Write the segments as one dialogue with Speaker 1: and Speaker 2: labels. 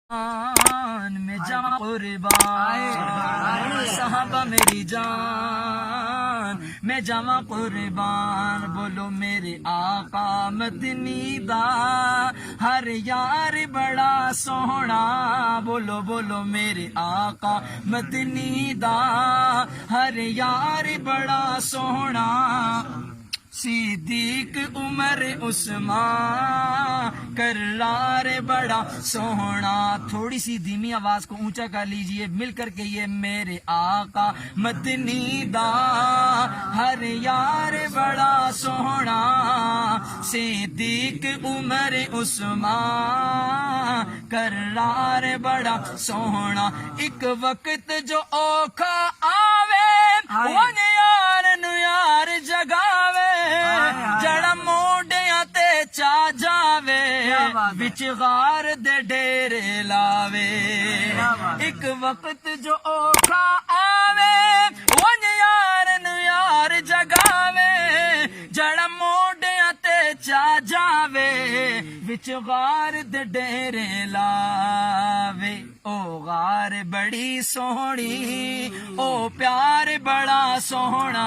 Speaker 1: میں جمع قربان صحابہ میری جان میں جمع قربان بولو میرے آقا مدنی دا ہر یار بڑا سوہنا بولو بولو میرے آقا مدنی دا ہر یار بڑا سوہنا صدیق عمر عثمان کرار بڑا سوہنا تھوڑی سی دھیمی آواز کو اونچا کر لیجئے مل کر کے یہ میرے آقا مدنی دا ہر یار بڑا سوہنا صدیق عمر عثمان کرار بڑا سوہنا ایک وقت جو اوکھا آوے ون یار نو یار جگاوے جڑا موڈیاں تے چا جاوے وچ غار دے ڈیرے لاوے ایک وقت جو اوکھا آوے ون یار نو یار جگاوے جڑا موڈیاں تے چا جاوے وچ غار دے ڈیرے لاوے او غار بڑی سوہنی او پیار بڑا سوہنا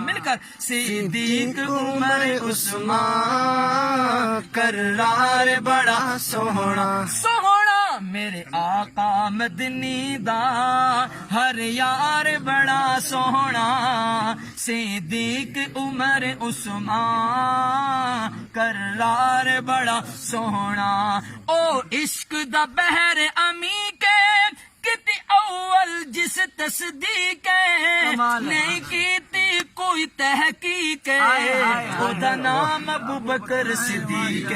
Speaker 1: مل کر صدیق عمر عثمان کرار بڑا سوہنا سوہنا میرے آقا مدنی دا ہر یار بڑا سوہنا صدیق عمر عثمان کرار بڑا سوہنا او عشق دا بحر امی کے کتی اول جس تصدیق نہیں کیتی کوئی تحقیق او دا نام ابو بکر صدیق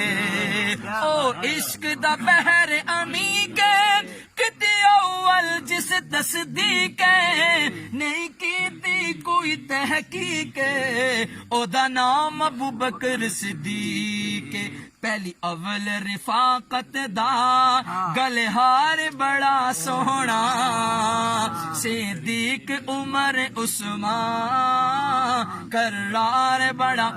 Speaker 1: او عشق دا بحر امی کے کتی اول جس تصدیق نہیں کیتی کوئی تحقیق او دا نام ابو بکر صدیق پہلی اول رفاقت دا گلہار بڑا سوہنا صدیق عمر عثمان کرار بڑا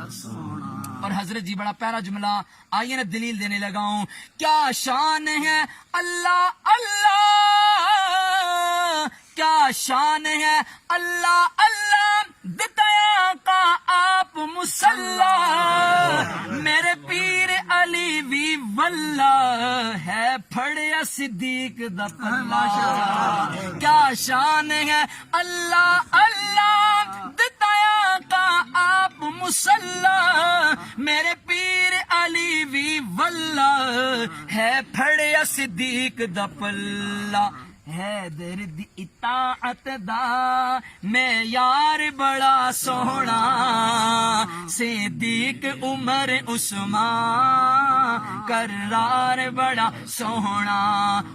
Speaker 1: اور حضرت جی بڑا پیارا جملہ آئیے نا دلیل دینے لگا ہوں کیا شان ہے اللہ اللہ کیا شان ہے اللہ اللہ دتیا کا آپ مسلح میرے پیر علی وی واللہ ہے پھڑیا صدیق دا پلہ کیا شان ہے اللہ اللہ دتیا کا آپ مسلح میرے پیر علی وی واللہ ہے پھڑیا صدیق دا پلہ حیدر دی اطاعت دا میں یار بڑا سوہنا صدیق عمر عثمان کرار بڑا سوہنا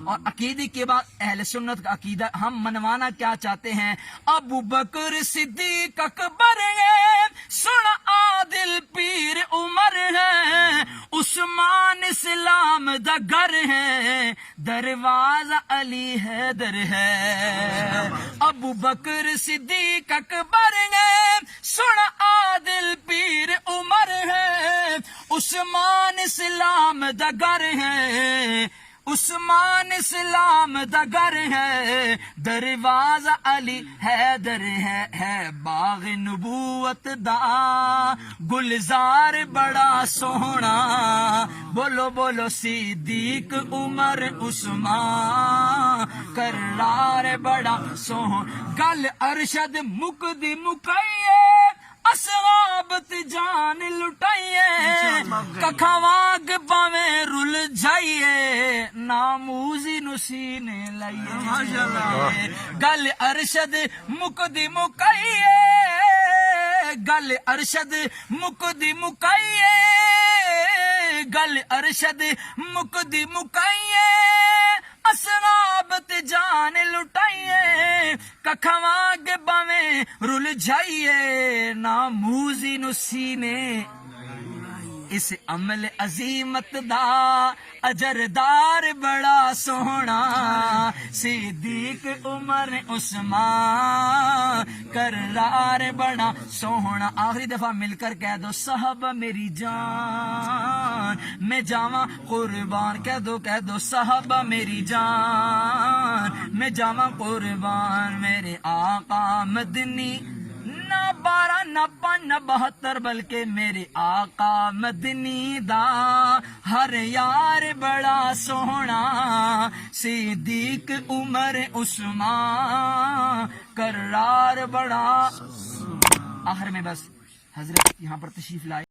Speaker 1: اور عقیدے کے بعد اہل سنت کا عقیدہ ہم منوانا کیا چاہتے ہیں ابو بکر صدیق اکبر ہے سن عادل پیر عمر ہے عثمان اسلام دا گھر ہے دروازہ علی حیدر ہے ابو بکر صدیق اکبر ہے سن عادل پیر عمر ہے عثمان اسلام دا گھر ہے عثمان اسلام دا گھر ہے دروازہ علی حیدر ہے باغ نبوت دا گلزار بڑا سوہنا بولو بولو صدیق عمر عثمان کرار بڑا سوہنا گل ارشد مکدی مکئیے اصحابت جان لٹائیے ککھواگ باویں رل جائیے ناموزی نسینے لائیے گل ارشد مکدی مکائیے گل ارشد مکدی مکائیے گل ارشد مکدی مکائیے اصحابت جان لٹائیے ککھواگ باویں رل جائیے ناموزی نسینے اس عمل عظیمت دا اجردار بڑا سوہنا صدیق عمر عثمان کرار بڑا سوہنا. آخری دفعہ مل کر کہہ دو صحابہ میری جان میں جاواں قربان. کہہ دو صحابہ میری جان میں جاواں قربان. میرے آقا مدنی نہ 12 نہ 5 نہ 72 بلکہ میرے آقا مدنی دا ہر یار بڑا سوہنا صدیق عمر عثمان کرار بڑا. آخر میں بس حضرت یہاں پر تشریف لائے.